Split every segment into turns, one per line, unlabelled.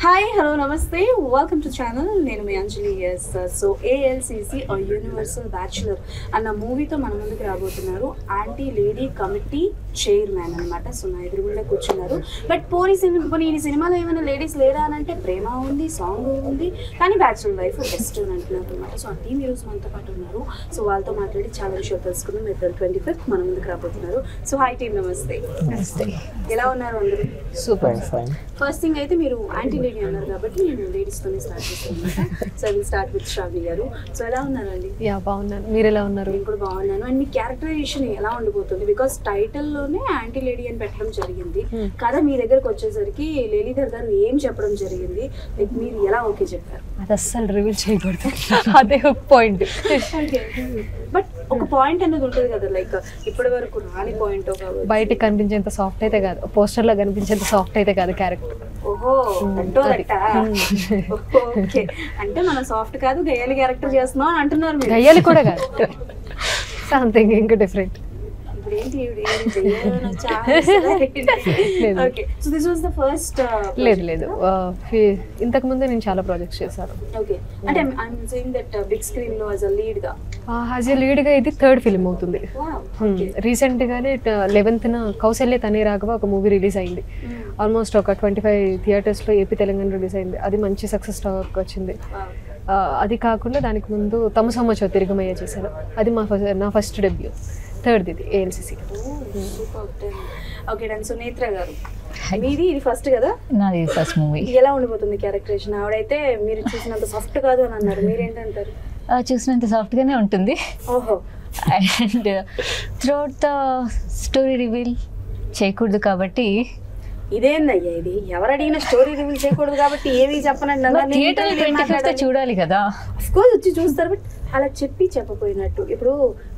Hi hello నమస్తే welcome to channel. నేను మీ అంజలి. Yes so ALCC universal bachelor అన్న మూవీతో మన ముందుకు రాబోతున్నారు ఆంటీ లేడీ కమిటీ చైర్మన్ అనమాట. సో నా ఎదురుగుండా కూర్చున్నారు. బట్ పోనీ ఈ సినిమాలో ఏమైనా లేడీస్ లేరా అని అంటే ప్రేమ ఉంది, సాంగ్ ఉంది, కానీ బ్యాచులర్ లైఫ్ బెస్ట్ అని అంటున్నారు అనమాట. సో ఆ టీమ్ ఈరోజు మనతో పాటు ఉన్నారు. సో వాళ్ళతో మాట్లాడి చాలా విషయాలు తెలుసుకుందాం. April 25th మన ముందుకు రాబోతున్నారు. సో హాయ్ టీమ్, నమస్తే. ఎలా ఉన్నారు అందరూ?
Super fine.
ఫస్ట్ థింగ్ అయితే మీరు యాంటీ లేడీ అన్నారు కాబట్టి నేను లేడీస్తోనే స్టార్ట్ చేస్తాను అనమాట. So will start with Shravani గారు. సో ఎలా ఉన్నారండి?
బాగున్నాను. మీరు ఎలా ఉన్నారు?
నేను కూడా బాగున్నాను. అండ్ మీ క్యారెక్టరైజేషన్ ఎలా ఉండిపోతుంది? బికాస్ టైటిల్లోనే యాంటీ లేడీ అని పెట్టడం జరిగింది కదా. మీ దగ్గరకు వచ్చేసరికి లేలీధర్ గారు ఏం చెప్పడం జరిగింది, లైక్ మీరు ఎలా ఓకే చెప్పారు?
అది అస్సలు రివీల్ చేయకూడదు, అదే ఒక పాయింట్.
బట్ ఒక పాయింట్ అనేది ఉంటుంది కదా, లైక్ ఇప్పటి వరకు రాని పాయింట్.
బయటకు కనిపించేంత సాఫ్ట్ అయితే కాదు, పోస్టర్ లో కనిపించేంత సాఫ్ట్ అయితే కాదు క్యారెక్టర్.
ఓహో, ఓకే. అంటే మనం సాఫ్ట్ కాదు, గయ్యాలి క్యారెక్టర్ చేస్తున్నాం అని అంటున్నారు మీరు.
గయ్యాలి కూడా కాదు, సంథింగ్ ఇంకా డిఫరెంట్. లేదు లేదు, ఇంతకు ముందే నేను చాలా ప్రాజెక్ట్స్ చేశాను. యాజ్ ఎ లీడ్ గా ఇది థర్డ్ ఫిల్మ్ అవుతుంది. రీసెంట్ గానే 11th కౌశల్య తనే రాఘవ ఒక మూవీ రిలీజ్ అయింది. ఆల్మోస్ట్ ఒక 25 థియేటర్స్ లో ఏపీ తెలంగాణ రిలీజ్ అయింది. అది మంచి సక్సెస్ టాక్ వచ్చింది. అది కాకుండా దానికి ముందు తమసమ్మచో తిరుగుమయ్య చేశాను. అది నా ఫస్ట్ డెబ్యూ, థర్డ్ ఇది ఏఎల్సిసి.
Okay done. సునేత్ర గారు, మీది ఇది ఫస్ట్ కదా?
నాది ఫస్ట్ మూవీ.
ఎలా ఉండిపోతుంది క్యారెక్టరేషన్? ఆవిడైతే మీరు చూసినంత సాఫ్ట్ కాదు అని అన్నారు, మీరేంటంటారు?
చూసినంత సాఫ్ట్గానే ఉంటుంది.
ఓహో.
And throughout the story reveal చేయకూడదు కాబట్టి.
ఇదేందయ్యా ఇది? ఎవరు అడిగిన స్టోరీ రివీల్ చేయకూడదు కాబట్టి ఏవి చెప్పనండి.
థియేటర్ 25th చూడాలి కదా.
అఫ్కోర్స్ వచ్చి చూస్తారు, బట్ అలా చెప్పపోయినట్టు. ఇప్పుడు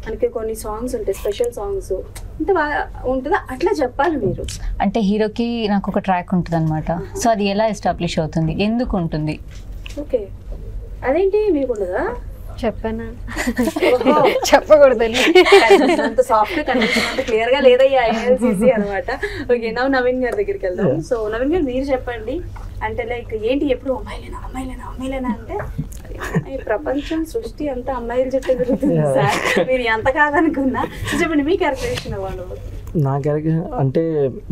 మనకి కొన్ని సాంగ్స్ ఉంటాయి, స్పెషల్ సాంగ్స్ ఇంత బాగా ఉంటుందా, అట్లా చెప్పాలి మీరు.
అంటే హీరోకి నాకు ఒక ట్రాక్ ఉంటుంది అనమాట. సో అది ఎలా ఎస్టాబ్లిష్ అవుతుంది, ఎందుకు ఉంటుంది?
ఓకే, అదేంటి మీకు ఉండదా?
చెప్పానా? చెప్పకూడదు.
అంత సాఫ్ట్ కనిపించినంత క్లియర్ గా లేదయ్యా ఏఎల్సిసి అనమాట. ఓకే, నవీన్ గారి దగ్గరికి వెళ్దాం. సో నవీన్ గారు, మీరు చెప్పండి. అంటే లైక్ ఏంటి ఎప్పుడు అమ్మాయిలేనా అంటే ఈ ప్రపంచం సృష్టి అంతా అమ్మాయిల చుట్టూ తిరుగుతుంది సార్, మీరు ఎంత కాదనుకున్నా. చెప్పండి మీ క్యారెక్టరేషన్ అవ్వాలి.
నా క్యారెక్టర్ అంటే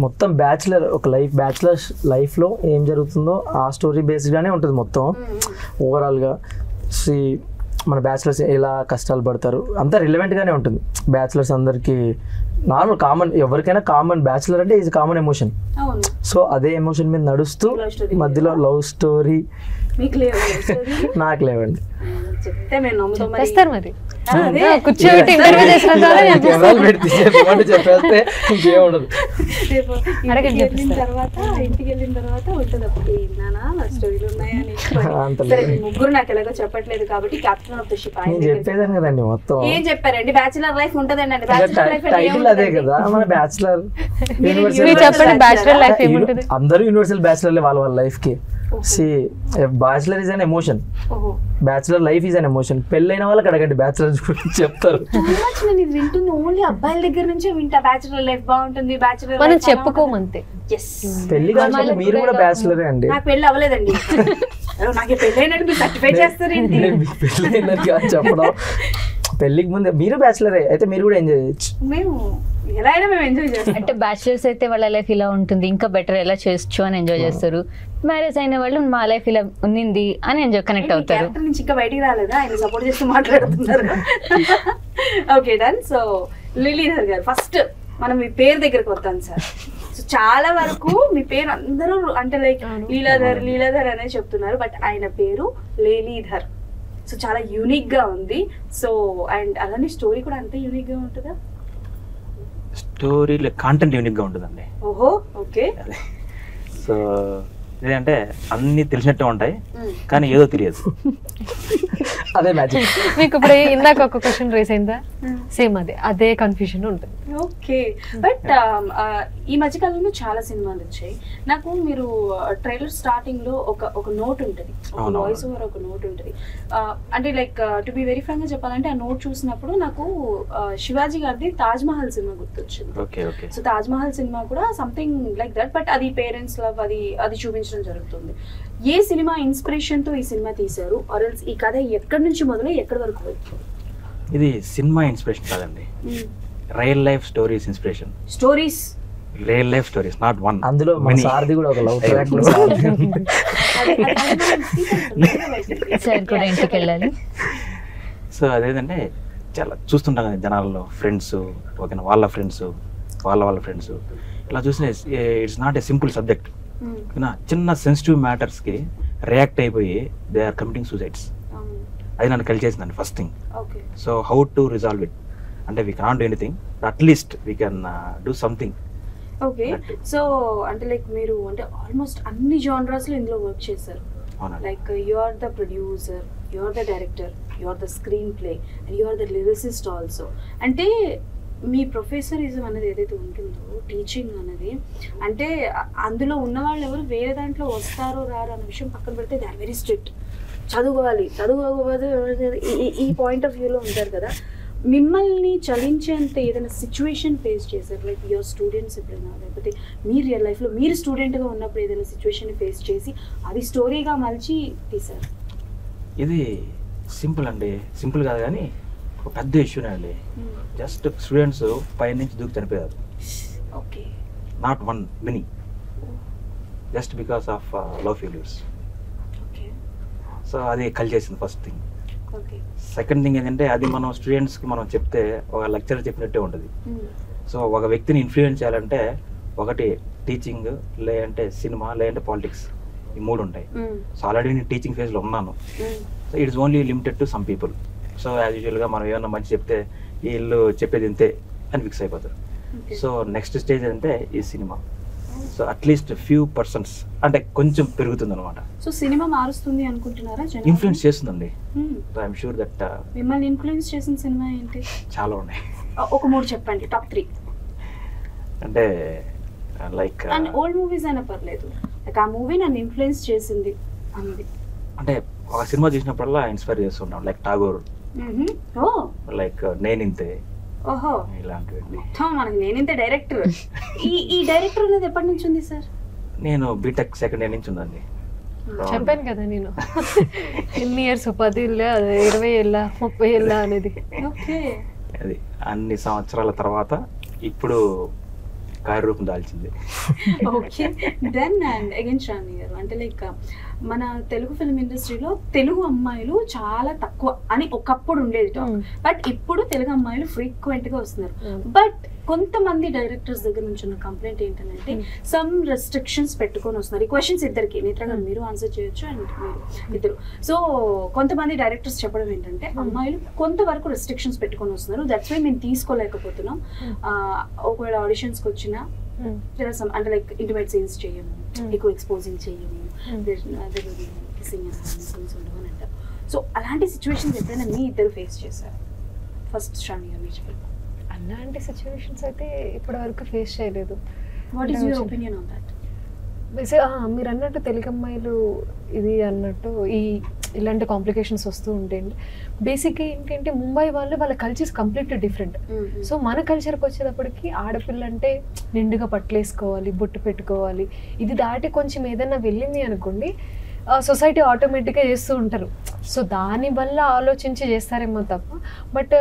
మొత్తం బ్యాచులర్, ఒక బ్యాచులర్ లైఫ్లో ఏం జరుగుతుందో ఆ స్టోరీ బేస్డ్గానే ఉంటుంది మొత్తం. ఓవరాల్గా మన బ్యాచులర్స్ ఎలా కష్టాలు పడతారు అంతా రిలవెంట్గానే ఉంటుంది. బ్యాచులర్స్ అందరికీ నార్మల్ కామన్, ఎవరికైనా కామన్. బ్యాచులర్ అంటే ఈజ్ కామన్ ఎమోషన్. సో అదే ఎమోషన్ మీద నడుస్తూ మధ్యలో లవ్ స్టోరీ. నాకు లేవండి,
చెప్తే మేము నమ్ముతాం.
మరి కూర్చోబెట్టి ఇంటర్వ్యూ చేసిన
చెప్పేస్తే ఇంకేముండదు.
ఇంటికి వెళ్ళిన తర్వాత ఉంటుంది అప్పుడు స్టోరీలు ఉన్నాయని. ముగ్గురు నాకు ఎలాగో చెప్పట్లేదు కాబట్టి క్యాప్టెన్ ఆఫ్ ద షిప్
చెప్పేదాన్ని కదండి మొత్తం.
ఏం చెప్పారండి? బ్యాచులర్ లైఫ్ ఉంటదండి.
టైటిల్ అదే కదా మన బ్యాచులర్.
చెప్పండి, బ్యాచులర్ లైఫ్ ఏముంటుంది?
అందరూ యూనివర్సల్ బ్యాచులర్ వాళ్ళ లైఫ్ కి. Bachelor is an emotion, bachelor life is an emotion. పెళ్ళైన వాళ్ళకి అడగండి, బ్యాచులర్ గురించి చెప్తారు.
నేను ఇది వింటుంది ఓన్లీ అబ్బాయిల దగ్గర నుంచే వింటా. బ్యాచులర్ లైఫ్ బాగుంటుంది, బ్యాచులర్
మనం చెప్పుకోమంతే.
పెళ్లి కాదు, మీరు కూడా బ్యాచులరే అండి.
నాకు పెళ్లి అవ్వలేదండి. నాకు పెళ్లి అయినట్టు మీరు సర్టిఫై చేస్తారేంటి?
పెళ్లి అయినట్టు చెప్పడం. పెళ్లికి ముందే మీరు బ్యాచులరే అయితే మీరు కూడా ఎంజాయ్ చేయొచ్చు.
మేము ఎలా అయినా మేము ఎంజాయ్ చేస్తాం.
అంటే బ్యాచులర్స్ అయితే వాళ్ళ లైఫ్ ఇలా ఉంటుంది, ఇంకా బెటర్ ఎలా చేయొచ్చు అని ఎంజాయ్ చేస్తారు. మ్యారేజ్ అయిన వాళ్ళు మా లైఫ్ ఇలా ఉన్నింది అని ఎంజాయ్ కనెక్ట్ అవుతారు.
నుంచి ఇంకా బయటికి రాలేదా? ఆయన సపోర్ట్ చేస్తూ మాట్లాడుతున్నారు. Okay done. సో లీలీధర్ గారు, ఫస్ట్ మనం మీ పేరు దగ్గరకు వద్దాం సార్. సో చాలా వరకు మీ పేరు అందరూ అంటే లైక్ లీలాధర్ అనే చెప్తున్నారు, బట్ ఆయన పేరు లేలీధర్. సో చాలా యూనిక్ గా ఉంది. సో అండ్ అలానే స్టోరీ కూడా అంతే యూనిక్ గా ఉంటుందా?
స్టోరీ కాంటెంట్ యూనిక్ గా ఉంటుందండి.
ఓహో, ఓకే.
సో ఏంటంటే అన్ని తెలిసినట్టే ఉంటాయి కానీ ఏదో తెలియదు.
అదే మ్యాజిక్.
మీకు ఇప్పుడు ఇందాక ఒక క్వశ్చన్ రేస్ అయిందా, సేమ్ అదే కన్ఫ్యూజన్ ఉంటుంది.
ఓకే, బట్ ఈ మధ్యకాలంలో చాలా సినిమాలు వచ్చాయి. నాకు మీరు ట్రైలర్ స్టార్టింగ్ లో ఒక నోట్ ఉంటుంది, ఒక వాయిస్ ఓవర్ ఒక నోట్ ఉంటుంది. అంటే like to be very frank గా చెప్పాలంటే ఆ నోట్ చూసినప్పుడు నాకు శివాజీ గారిది తాజ్ మహల్ సినిమా గుర్తొచ్చింది. సో తాజ్ మహల్ సినిమా కూడా సంథింగ్ లైక్ దట్, బట్ అది పేరెంట్స్ లవ్ అది చూపించడం జరుగుతుంది. ఏ సినిమా ఇన్స్పిరేషన్ తో ఈ సినిమా తీశారు, ఆర్ ఎల్స్ ఈ కథ ఎక్కడి నుంచి మొదలై ఎక్కడి వరకు పోయింది?
ఇది సినిమా ఇన్స్పిరేషన్ కాదండి, real life stories inspiration.
Stories,
real life stories, not one.
అందులో మన సారథి కూడా ఒక లవ్ ట్రాక్ కూడా
సార్ కూడా ఇంటికి వెళ్ళాలి.
సో అదేంటంటే చాలా చూస్తుంటాం కదా జనాల్లో, ఫ్రెండ్స్ ఓకేనా, వాళ్ళ ఫ్రెండ్స్ వాళ్ళ ఫ్రెండ్స్ ఇలా చూసిన it's not a simple subject. ఓకేనా, చిన్న సెన్సిటివ్ మ్యాటర్స్కి రియాక్ట్ అయిపోయి దే ఆర్ కమిటింగ్ సూసైడ్స్. అది నన్ను కలిచేసిందండి first thing. So how to resolve it అంటే we cannot do anything, at least we can do something.
Okay, so అంటే లైక్ మీరు అంటే ఆల్మోస్ట్ అన్ని జానరాస్ లో ఇందులో వర్క్ చేశారు. Like you are the producer, you are the director, you are the screenplay and you are the lyricist also. అంటే మీ ప్రొఫెసరిజం అనేది ఏదైతే ఉంటుందో, టీచింగ్ అనేది, అంటే అందులో ఉన్న వాళ్ళు ఎవరు వేరే దాంట్లో వస్తారో రారు అన్న విషయం పక్కన పెడితే దే ఆర్ వెరీ స్ట్రిక్ట్. చదువుకోకపోతే ఈ పాయింట్ ఆఫ్ వ్యూలో ఉంటారు కదా. మిమ్మల్ని చలించేంత ఏదైనా సిచ్యువేషన్ ఫేస్ చేశారు, లైక్ యువర్ స్టూడెంట్స్ ఎప్పుడైనా, లేకపోతే మీ రియల్ లైఫ్లో మీరు స్టూడెంట్గా ఉన్నప్పుడు ఏదైనా సిచ్యువేషన్ ఫేస్ చేసి అది స్టోరీగా మలిచి తీశారు?
ఇది సింపుల్ అండి, సింపుల్ కాదు కానీ ఒక పెద్ద ఇష్యూనే అండి. జస్ట్ స్టూడెంట్స్ పై నుంచి దూకి చనిపోయారు.
Okay,
not one, many, just because of love failures. So అది కలిచేసింది ఫస్ట్ థింగ్. సెకండ్ థింగ్ ఏంటంటే అది మనం స్టూడెంట్స్కి మనం చెప్తే ఒక లెక్చర్ చెప్పినట్టే ఉంటుంది. సో ఒక వ్యక్తిని ఇన్ఫ్లుయెన్స్ చేయాలంటే ఒకటి టీచింగ్, లేదంటే సినిమా, లేదంటే పాలిటిక్స్, ఈ మూడు ఉంటాయి. సో ఆల్రెడీ నేను టీచింగ్ ఫేజ్లో ఉన్నాను. So it's only limited to some people. So as యూజువల్గా మనం ఏమన్నా మంచి చెప్తే వీళ్ళు చెప్పేది ఇంతే అని ఫిక్స్ అయిపోతారు. సో నెక్స్ట్ స్టేజ్ అంటే ఈ cinema. So at least few persons అంటే కొంచెం పెరుగుతుంది అనమాట.
సో సినిమా మారుస్తుంది అనుకుంటున్నారా?
ఇన్ఫ్లుయెన్స్ చేస్తుందండి. So I'm sure that.
మిమ్మల్ని ఇన్ఫ్లుయెన్స్ చేసిన సినిమా ఏంటి?
చాలా ఉన్నాయి.
ఒక 3 చెప్పండి, టాప్ 3.
అంటే లైక్
అండ్ ఓల్డ్ మూవీస్ అయినా పర్లేదు, లైక్ ఆ మూవీ నన్ను ఇన్ఫ్లుయెన్స్ చేసింది అనేది.
అంటే ఒక సినిమా చూసినప్పుడల్లా ఇన్స్పైర్ చేస్తుంటాం, లైక్ ఠాగూర్, లైక్ నేనింతే,
ఓహో
ఇలాంటివి.
మనకి నేనింతే డైరెక్టర్. ఈ డైరెక్టర్ అనేది ఎప్పటి నుంచి ఉంది సార్?
నేను బీటెక్ సెకండ్ ఇయర్ నుంచి ఉందండి.
చెప్పాను కదా నేను ఎన్ని ఇయర్స్, 10 ఏళ్ళ, 20 ఏళ్ళ, 30 ఏళ్ళ అనేది.
ఓకే,
అది అన్ని సంవత్సరాల తర్వాత ఇప్పుడు కార్యరూపం దాల్చింది.
Okay, then and again Sravani గారు, అంటే లైక్ మన తెలుగు ఫిల్మ్ ఇండస్ట్రీలో తెలుగు అమ్మాయిలు చాలా తక్కువ అని ఒకప్పుడు ఉండేది టాక్, బట్ ఇప్పుడు తెలుగు అమ్మాయిలు ఫ్రీక్వెంట్ గా వస్తున్నారు. బట్ కొంతమంది డైరెక్టర్స్ దగ్గర నుంచి ఉన్న కంప్లైంట్ ఏంటంటే సమ్ రెస్ట్రిక్షన్స్ పెట్టుకొని వస్తున్నారు. ఈ క్వశ్చన్స్ ఇద్దరికి, నేత్ర గారు మీరు ఆన్సర్ చేయొచ్చు అండ్ మీరు ఇద్దరు. సో కొంతమంది డైరెక్టర్స్ చెప్పడం ఏంటంటే అమ్మాయిలు కొంతవరకు రెస్ట్రిక్షన్స్ పెట్టుకొని వస్తున్నారు, దట్స్ వై మేము తీసుకోలేకపోతున్నాం. ఒకవేళ ఆడిషన్స్కి వచ్చినా అంటే లైక్ ఇంటిమేట్ సీన్స్ చేయము, ఎక్కువ ఎక్స్పోజింగ్ చేయము, అంటారు. సో అలాంటి సిచ్యువేషన్స్ ఎప్పుడైనా మీ ఇద్దరు ఫేస్ చేశారు? ఫస్ట్ శ్రావణి గారు మీరు చెప్పండి.
అలాంటి సిచ్యువేషన్స్ అయితే ఇప్పటి వరకు ఫేస్ చేయలేదు.
What is your opinion on that?
మీరు అన్నట్టు తెలుగు అమ్మాయిలు ఇది అన్నట్టు ఇలాంటి కాంప్లికేషన్స్ వస్తూ ఉంటాయండి. బేసిక్గా ఏంటంటే ముంబై వాళ్ళ కల్చర్స్ కంప్లీట్లీ డిఫరెంట్. సో మన కల్చర్కి వచ్చేటప్పటికి ఆడపిల్ల అంటే నిండుగా పట్లేసుకోవాలి, బొట్టు పెట్టుకోవాలి. ఇది దాటి కొంచెం ఏదైనా వెళ్ళింది అనుకోండి, సొసైటీ ఆటోమేటిక్గా చేస్తూ ఉంటారు. సో దానివల్ల ఆలోచించి చేస్తారేమో తప్ప. బట్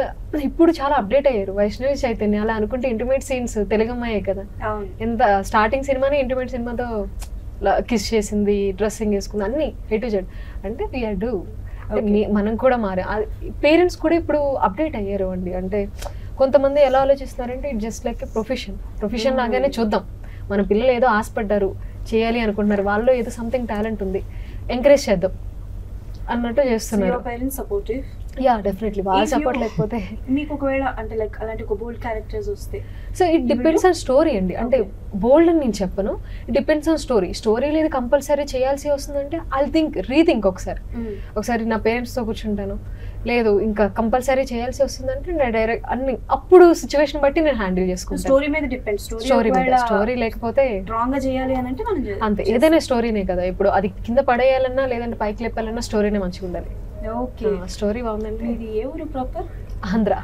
ఇప్పుడు చాలా అప్డేట్ అయ్యారు. వైష్ణవి చైతన్య అలా అనుకుంటే ఇంటిమేట్ సీన్స్ తెలుగు అమ్మాయే కదా, ఎంత స్టార్టింగ్ సినిమానే ఇంటిమేట్ సినిమాతో కిస్ చేసింది, డ్రెస్సింగ్ వేసుకుంది, అన్ని A to Z. అంటే వీఆర్ డూ, మనం కూడా పేరెంట్స్ కూడా ఇప్పుడు అప్డేట్ అయ్యారు అండి. అంటే కొంతమంది ఎలా ఆలోచిస్తున్నారంటే ఇట్ జస్ట్ లైక్ ప్రొఫెషన్ లాగానే చూద్దాం, మన పిల్లలు ఏదో ఆశపడ్డారు చేయాలి అనుకుంటున్నారు, వాళ్ళు ఏదో సంథింగ్ టాలెంట్ ఉంది, ఎంకరేజ్ చేద్దాం అన్నట్టు చేస్తున్నారు. యా డెఫినెట్లీ వాళ్ళ
If you-
సపోర్ట్ లేకపోతే.
మీకు ఒకవేళ అంటే లైక్ అలాంటి ఒక బోల్డ్ క్యారెక్టర్స్ వస్తే
so it depends on story అండి. అంటే బోల్డ్ అని నేను చెప్పను, ఇట్ డిపెండ్స్ ఆన్ స్టోరీ లేదు కంపల్సరీ చేయాల్సి వస్తుందంటే ఐ రీథింక్ ఒకసారి నా పేరెంట్స్తో కూర్చుంటాను, లేదు ఇంకా కంపల్సరీ చేయాల్సి వస్తుందంటే నేను డైరెక్ట్ అన్ని అప్పుడు సిచ్యువేషన్ బట్టి నేను హ్యాండిల్ చేసుకుంటాను.
స్టోరీ మీద డిపెండ్.
స్టోరీ లేకపోతే
స్ట్రాంగ్ గా చేయాలి అని అంటే మనం
అంతే, ఏదైనా స్టోరీనే కదా. ఇప్పుడు అది కింద పడేయాలన్నా లేదంటే పైకి లేపాలన్నా స్టోరీనే మంచిగా ఉండాలి.
ఓకే.
స్టోరీ బాగుందంటే.
ఇది ఏ ఊరు ప్రాపర్? ఆంధ్ర.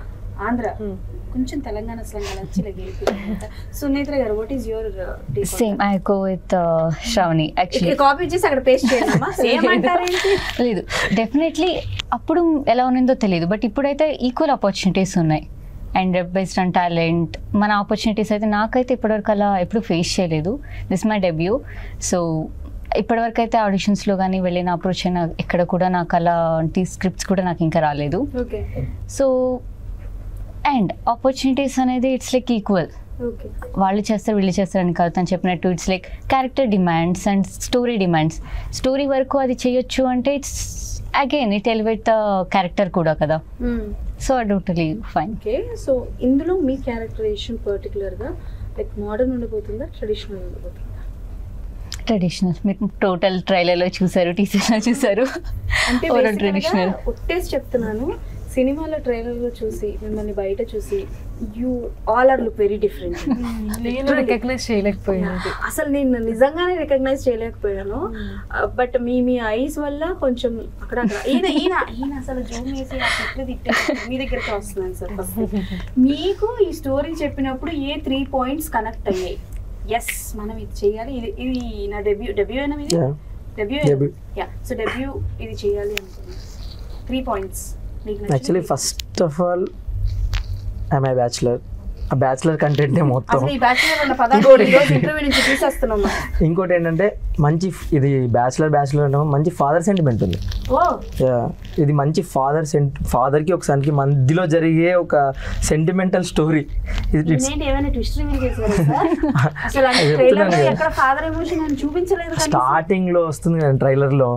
కొంచెం తెలంగాణ స్లాంగ్ అలా వచ్చి. సో నేత్ర గారు, what is your
same I go with Shravani. Actually
copy చేసి అక్కడ పేస్ట్ చేయమ్మా. సేమ్ అంటారేంటి?
లేదు, డెఫినెట్లీ అప్పుడు ఎలా ఉన్నదో తెలియదు, బట్ ఇప్పుడైతే ఈక్వల్ ఆపర్చునిటీస్ ఉన్నాయి. అండ్ బేస్డ్ ఆన్ టాలెంట్ మన ఆపర్చునిటీస్ అయితే నాకైతే ఇప్పటివరకు అలా ఎప్పుడు ఫేస్ చేయలేదు. This my debut. సో ఇప్పటివరకు అయితే ఆడిషన్స్లో కానీ వెళ్ళిన అప్రోచ్ అయినా ఎక్కడ కూడా నాకు అలాంటి స్క్రిప్ట్స్ కూడా నాకు ఇంకా రాలేదు.
ఓకే.
సో అండ్ ఆపర్చునిటీస్ అనేది ఇట్స్ లైక్ ఈక్వల్.
ఓకే.
వాళ్ళు చేస్తారు వీళ్ళు చేస్తారని కాదు, తను చెప్పినట్టు it's like character demands and story demands. Story వరకు అది చేయొచ్చు అంటే it's again it elevate the character కూడా కదా. So totally fine.
Okay. So ఇందులో మీ క్యారెక్టరైజేషన్ పర్టికులర్గా లైక్ మోడర్న్ ఉండిపోతుందా, ట్రెడిషనల్ ఉండిపోతుందా?
ట్రెడిషనల్. మీరు టోటల్ ట్రైలర్లో చూసారు, టీజర్లో చూసారు.
అంటే
ట్రెడిషనల్
ఒట్టేసి చెప్తున్నాను, సినిమాలో ట్రైలర్లో చూసి మిమ్మల్ని బయట చూసి you all are look very different.
నేను రికగ్నైజ్ చేయలేకపోయాను.
అసలు నేను నిజంగానే రికగ్నైజ్ చేయలేకపోయాను. బట్ మీ ఐస్ వల్ల కొంచెం అక్కడ ఈయన అసలు జూమ్ వేసి ఆ చెట్లు తిట్టే మీ దగ్గరికి వస్తున్నాను సార్. ఫస్ట్ మీకు ఈ స్టోరీ చెప్పినప్పుడు ఏ 3 points కనెక్ట్ అయ్యాయి? ఎస్, మనం ఇది చేయాలి, ఇది నా డెబ్యూ అయినా మీది డెబ్యూ. యా, సో డెబ్యూ ఇది చేయాలి అనుకున్నాను. 3 points.
Actually first of all I'm a bachelor. ఆ బ్యాచులర్ కంటెంట్ మొత్తం. ఇంకోటి ఏంటంటే మంచి ఇది బ్యాచులర్ అంటే మంచి ఫాదర్ సెంటిమెంట్ ఉంది. ఇది మంచి ఫాదర్కి ఒక సన్కి మధ్యలో జరిగే ఒక సెంటిమెంటల్ స్టోరీ. స్టార్టింగ్ లో వస్తుంది కదా ట్రైలర్ లో,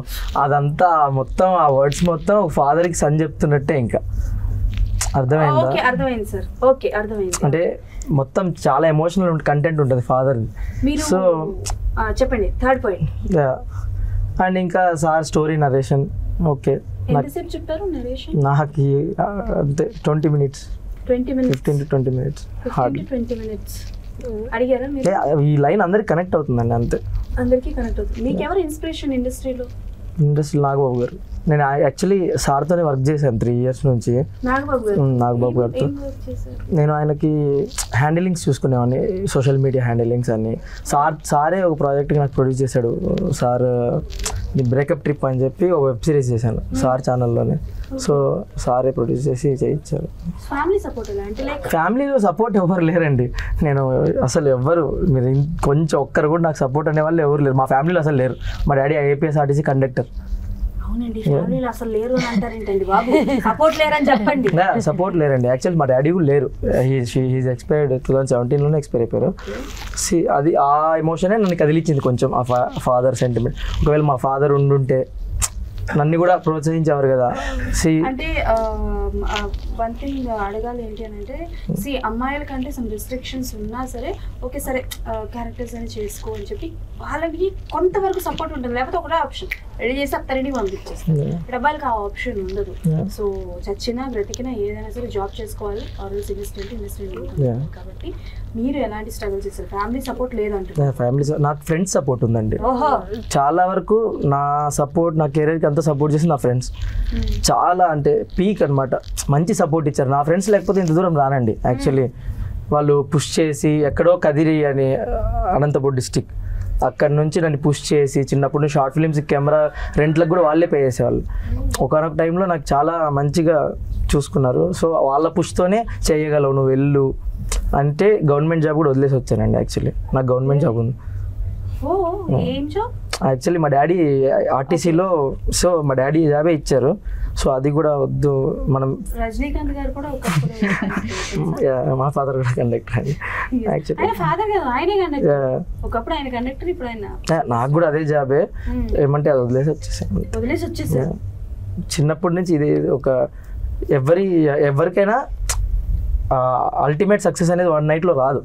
అదంతా మొత్తం ఆ వర్డ్స్ మొత్తం ఫాదర్కి సన్ చెప్తున్నట్టే. ఇంకా
అర్థమైంది సార్. ఓకే, అర్థమైంది.
అంటే మొత్తం చాలా ఎమోషనల్ కంటెంట్ ఉంటుంది ఫాదర్. సో
చెప్పండి, 3rd point.
అండ్ ఇంకా సార్ స్టోరీ నరేషన్. ఓకే,
ఎంతసేపు చెప్పారు నరేషన్?
నాకు అంతే 20 minutes, 15 to 20 minutes.
20 minutes అడిగారా మీరు?
ఈ లైన్ అందరికి కనెక్ట్ అవుతుందండి, అంతే.
అందరికీ కనెక్ట్ అవుతుంది. మీకు ఎవరు ఇన్స్పిరేషన్ ఇండస్ట్రీలో?
నాగబాబు గారు. నేను యాక్చువల్లీ సార్తోనే వర్క్ చేశాను 3 years నుంచి. నాగబాబు గారితో నేను ఆయనకి హ్యాండిలింగ్స్ చూసుకునేవాడిని, సోషల్ మీడియా హ్యాండిలింగ్స్ అన్ని. సారే ఒక ప్రాజెక్ట్కి నాకు ప్రొడ్యూస్ చేశాడు. సార్ బ్రేకప్ ట్రిప్ అని చెప్పి ఒక వెబ్ సిరీస్ చేశాను సార్ ఛానల్లోనే. సో సారే ప్రొడ్యూస్ చేసి చేయించారు. ఫ్యామిలీలో సపోర్ట్ ఎవరు లేరండి. నేను అసలు ఎవరు, మీరు కొంచెం ఒక్కరు కూడా నాకు సపోర్ట్ అనే వాళ్ళు ఎవరు లేరు. మా ఫ్యామిలీలో అసలు లేరు. మా డాడీ APSRTC కండక్టర్. సపోర్ట్ లేరండి. యాక్చువల్లీ మా డాడీ కూడా లేరు. హీస్ ఎక్స్పైర్డ్ 2017లోనే ఎక్స్పైర్ అయిపోయారు. అది ఆ ఎమోషనే నన్ను కదిలిచ్చింది కొంచెం, ఆ ఫాదర్ సెంటిమెంట్. ఒకవేళ మా ఫాదర్ ఉండుంటే నన్ను కూడా ప్రోత్సహించేవారు కదా.
అంటే వన్ థింగ్ అడగాలి ఏంటి అని అంటే, అమ్మాయిల కంటే సమ్ రిస్ట్రిక్షన్స్ ఉన్నా సరే ఓకే సరే క్యారెక్టర్స్ అని చేసుకో అని చెప్పి వాళ్ళకి కొంతవరకు సపోర్ట్ ఉంటుంది. లేకపోతే ఒకటే ఆప్షన్, రెడీ చేసి అత్తరెడీ పంపించేస్తారు. అబ్బాయిలకి ఆ ఆప్షన్ ఉండదు. సో చచ్చినా బ్రతికినా ఏదైనా సరే జాబ్ చేసుకోవాలి, ఆర్ఎల్స్ ఇండస్ట్రీ ఉంటుంది. కాబట్టి మీరు ఎలాంటి స్ట్రగుల్ చేస్తారు? ఫ్యామిలీ సపోర్ట్ లేదంటే?
ఫ్యామిలీ నాకు ఫ్రెండ్స్ సపోర్ట్ ఉందండి. చాలా వరకు నా సపోర్ట్, నా కెరీర్కి అంతా సపోర్ట్ చేసి నా ఫ్రెండ్స్. చాలా అంటే పీక్ అనమాట. మంచి సపోర్ట్ ఇచ్చారు. నా ఫ్రెండ్స్ లేకపోతే ఇంత దూరం రానండి. యాక్చువల్లీ వాళ్ళు పుష్ చేసి, ఎక్కడో కదిరి అని అనంతపూర్ డిస్టిక్, అక్కడ నుంచి నన్ను పుష్ చేసి చిన్నప్పటి నుంచి షార్ట్ ఫిలిమ్స్ కెమెరా రెంట్లకు కూడా వాళ్ళే పే చేసేవాళ్ళు. ఒకనొక టైంలో నాకు చాలా మంచిగా చూసుకున్నారు. సో వాళ్ళ పుష్తోనే చేయగలవు నువ్వు వెళ్ళు అంటే గవర్నమెంట్ జాబ్ కూడా వదిలేసి వచ్చానండి. యాక్చువల్లీ నాకు గవర్నమెంట్ జాబ్ ఉంది. యాక్చువల్లీ మా డాడీ ఆర్టీసీలో, సో మా డాడీ జాబే ఇచ్చారు. సో అది కూడా వద్దు, మనం
రజనీకాంత్ గారు కూడా
మా ఫాదర్ కూడా కండక్టర్ అండి. యాక్చువల్లీ నాకు కూడా అదే జాబే. ఏమంటే అది వదిలేసి వచ్చేసాను. చిన్నప్పటి నుంచి ఇది ఒక ఎవరికైనా అల్టిమేట్ సక్సెస్ అనేది 1 night లో రాదు.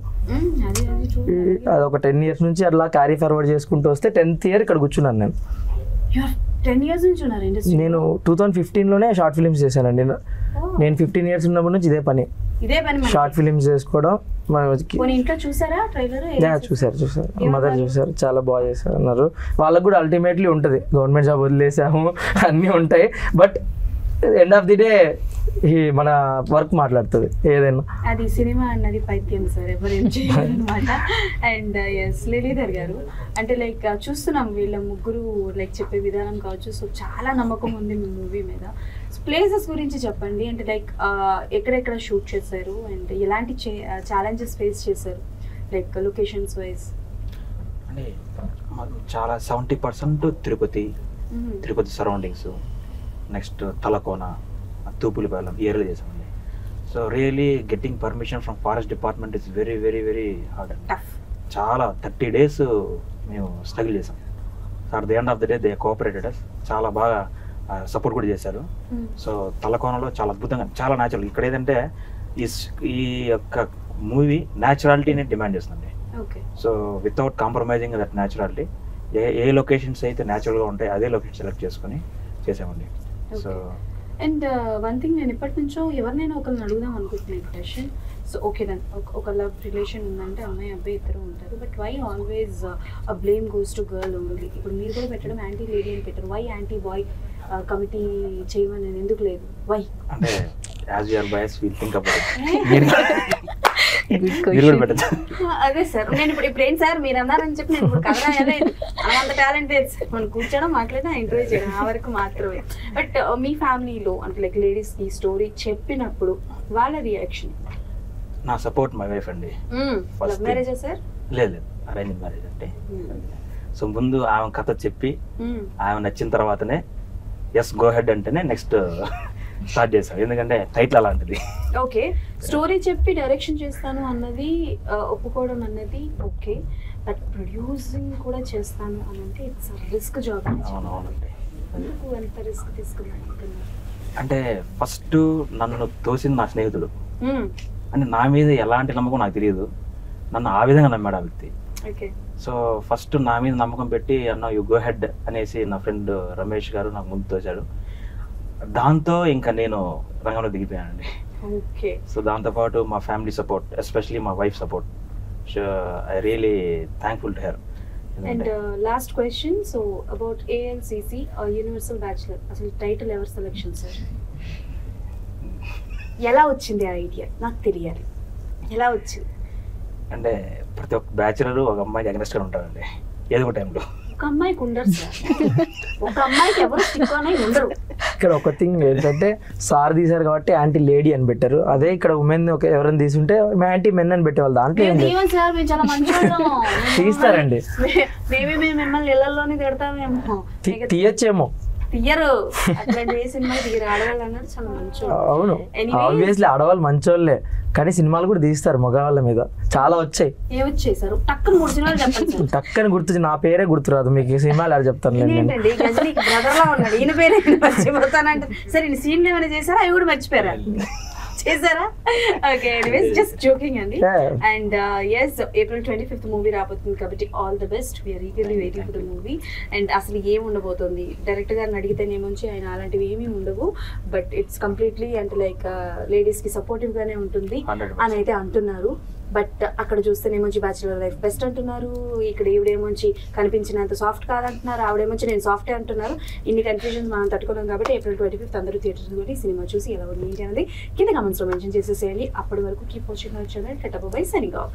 అది ఒక 10 years నుంచి అట్లా క్యారీ ఫార్వర్డ్ చేసుకుంటూ వస్తే 10th year ఇక్కడ కూర్చున్నాను నేను.
10 years నుంచి ఉన్నారు ఇండస్ట్రీ?
నేను 2015లోనే షార్ట్ ఫిల్మ్స్ చేశానండి. నేను 15 years ఉన్నప్పటి నుంచి ఇదే పని షార్ట్ ఫిల్మ్స్ చేసుకోవడం.
ఇంట్లో చూసారా ట్రైలర్?
చూసారు మదర్ చూసారు, చాలా బాగా చేశారు అన్నారు. వాళ్ళకు కూడా అల్టిమేట్లీ ఉంటుంది, గవర్నమెంట్ జాబ్ వదిలేసాము అన్నీ ఉంటాయి, but end of the day మన వర్క్ మాట్లాడుతుంది ఏదైనా.
అది సినిమా అన్నది పైత్యం సార్, ఎవరేం చేయాలన్నమాట. అండ్ ఎస్ లీలీధర్ గారు, అంటే లైక్ చూస్తున్నాం వీళ్ళ ముగ్గురు లైక్ చెప్పే విధానం కావచ్చు, సో చాలా నమ్మకం ఉంది మీ మూవీ మీద. ప్లేసెస్ గురించి చెప్పండి, అంటే లైక్ ఎక్కడెక్కడ షూట్ చేశారు అండ్ ఎలాంటి ఛాలెంజెస్ ఫేస్ చేశారు లైక్ లొకేషన్స్ వైజ్?
అంటే మాకు చాలా 70% తిరుపతి సరౌండింగ్స్, నెక్స్ట్ తలకోన, తూపులపాలెం ఏరియాలో చేసామండి. So really getting permission from forest department is very very very hard. చాలా 30 days మేము స్ట్రగుల్ చేసాం. So at the end of the day they cooperated us, చాలా బాగా సపోర్ట్ కూడా చేశారు. సో తలకోనలో చాలా అద్భుతంగా, చాలా న్యాచురల్. ఇక్కడ ఏదంటే ఈ యొక్క మూవీ న్యాచురాలిటీని డిమాండ్ చేస్తుంది. So without compromising that naturality, A locations అయితే న్యాచురల్గా ఉంటాయి అదే లొకేషన్ సెలెక్ట్ చేసుకొని చేసామండి. సో
అండ్ వన్ థింగ్, నేను ఇప్పటి నుంచో ఎవరినైనా ఒకరిని అడుగుదాం అనుకుంటున్నాను క్వశ్చన్. సో ఓకే దెన్ ఒక లవ్ రిలేషన్ ఉందంటే అమ్మాయి అబ్బాయి ఇద్దరు ఉంటారు, but why always blame goes to girl only? ఇప్పుడు మీరు కూడా పెట్టడం యాంటీ లేడీ అని పెట్టారు, వై యాంటీ బాయ్ కమిటీ చేయమని ఎందుకు లేదు? వై అంటే
as your boys will think about
అదే సార్, నేను ఇప్పుడు ఏంటి సార్ మీరు అన్నారని చెప్పి నేను ఇప్పుడు కథ రాయలేదు, అంత టాలెంట్ లేదు సార్. మనం కూర్చోడం మాట్లాడినా ఇంటర్వ్యూ చేయడం ఆ వరకు మాత్రమే. బట్ మీ ఫ్యామిలీలో అంటే లైక్ లేడీస్ ఈ స్టోరీ చెప్పినప్పుడు వాళ్ళ రియాక్షన్?
నా సపోర్ట్ మై వైఫ్ అండి.
లవ్ మ్యారేజా సార్?
లేదు, అరేంజ్ మ్యారేజ్ అంటే. సో ముందు ఆమె కథ చెప్పి ఆమె నచ్చిన తర్వాతనే ఎస్ గో హెడ్ అంటేనే నెక్స్ట్ స్టార్ట్ చేశాం, ఎందుకంటే టైటిల్ అలాంటిది.
ఓకే, స్టోరీ చెప్పి డైరెక్షన్ చేస్తాను అన్నది ఒప్పుకోవడం అన్నది ఓకే, బట్ ప్రొడ్యూసింగ్ కూడా చేస్తాను అని అంటే ఇట్స్ రిస్క్ జాబ్.
అవునవునండి.
ఎందుకు ఎంత రిస్క్ తీసుకున్నాను
అంటే ఫస్ట్ నన్ను తోసింది నా స్నేహితుడు, అంటే నా మీద ఎలాంటి నమ్మకం నాకు తెలియదు, నన్ను ఆ విధంగా నమ్మాడు ఆ వ్యక్తి. సో ఫస్ట్ నా మీద నమ్మకం పెట్టి అన్న యు గో హెడ్ అనేసి నా ఫ్రెండ్ రమేష్ గారు నాకు ముందు తోచాడు. దాంతో ఇంకా నేను రంగంలో దిగిపోయానండి. సో దాంతోపాటు మా ఫ్యామిలీ సపోర్ట్, ఎస్పెషలీ మా wife support, so I really thankful to her.
And last question, so about ALCC universal bachelor, అసలు టైటిల్ ఎవరు సెలెక్షన్ సార్? ఎలా వచ్చింది ఆ ఐడియా? నాకు తెలియాలి, ఎలా వచ్చింది?
అంటే ప్రతి ఒక్క బ్యాచులర్ ఒక అమ్మాయికి అగ్నెస్ట్ గా ఉంటారండి ఏదో ఒక టైంలో.
ఒక అమ్మాయికి ఉండరు సార్, ఒక అమ్మాయికి ఎవరు స్టిక్ అని ఉండరు.
ఇక్కడ ఒక థింగ్ ఏంటంటే సార్ తీశారు కాబట్టి యాంటీ లేడీ అని పెట్టారు, అదే ఇక్కడ ఉమెన్ ఎవరైనా తీసుంటే యాంటీ మెన్ అని పెట్టేవాళ్ళు. దాంట్లో
సార్ మేము చాలా మంచి
తీస్తారండి,
మేబీ మేము మిమ్మల్ని ఇళ్లలోనే తిడతామేమో,
తీయచ్చేమో,
తీయరు. అట్లాంటి సినిమా తీయరు, ఆడవాళ్ళు అన్నారు చాలా మంచి.
అవును, ఆబ్వియస్లీ ఆడవాళ్ళు మంచోళ్ళే, కానీ సినిమాలు కూడా తీస్తారు మగవాళ్ళ మీద, చాలా వచ్చాయి.
ఏమొచ్చాయి సార్? టక్కన 3 సినిమాలు చెప్పండి.
టక్కన గుర్తు, నా పేరే గుర్తురాదు మీకు, ఈ సినిమాలు ఎలా చెప్తాను
ఏంటండి? గజనీకి బ్రదర్ లా ఉన్నాడు, ఈయన పేరే మర్చిపోతానంటే సరే, ఈ సీన్లు ఏమైనా చేశారా? అవి కూడా మర్చిపోయారా? చేశారా? ఓకే, ఎనీవేస్ జస్ట్ జోకింగ్ అండి. And yes, April 25th movie రాబోతుంది కాబట్టి all the best. We are eagerly waiting for the movie. And అసలు ఏం ఉండబోతుంది డైరెక్టర్ గారిని అడిగితేనేమోంచి ఆయన అలాంటివి ఏమీ ఉండవు, బట్ ఇట్స్ కంప్లీట్లీ అంటే లైక్ లేడీస్ కి సపోర్టివ్ గానే ఉంటుంది అని అయితే అంటున్నారు. బట్ అక్కడ చూస్తేనేమోంచి బ్యాచులర్ లైఫ్ బెస్ట్ అంటున్నారు, ఇక్కడ ఈవిడేమోంచి కనిపించినంత సాఫ్ట్ కాదంటున్నారు, ఆవిడేమోంచి నేను సాఫ్టే అంటున్నారు. ఇన్ని కన్ఫ్యూజన్స్ మనం తట్టుకున్నాం కాబట్టి April 25th అందరూ థియేటర్స్ కాబట్టి సినిమా చూసి ఎలా ఉంది ఏంటి అనేది కింద కామెంట్స్లో మెన్షన్ చేసేసేయండి. అప్పటి వరకు keep watching our channel. Tata by, signing off.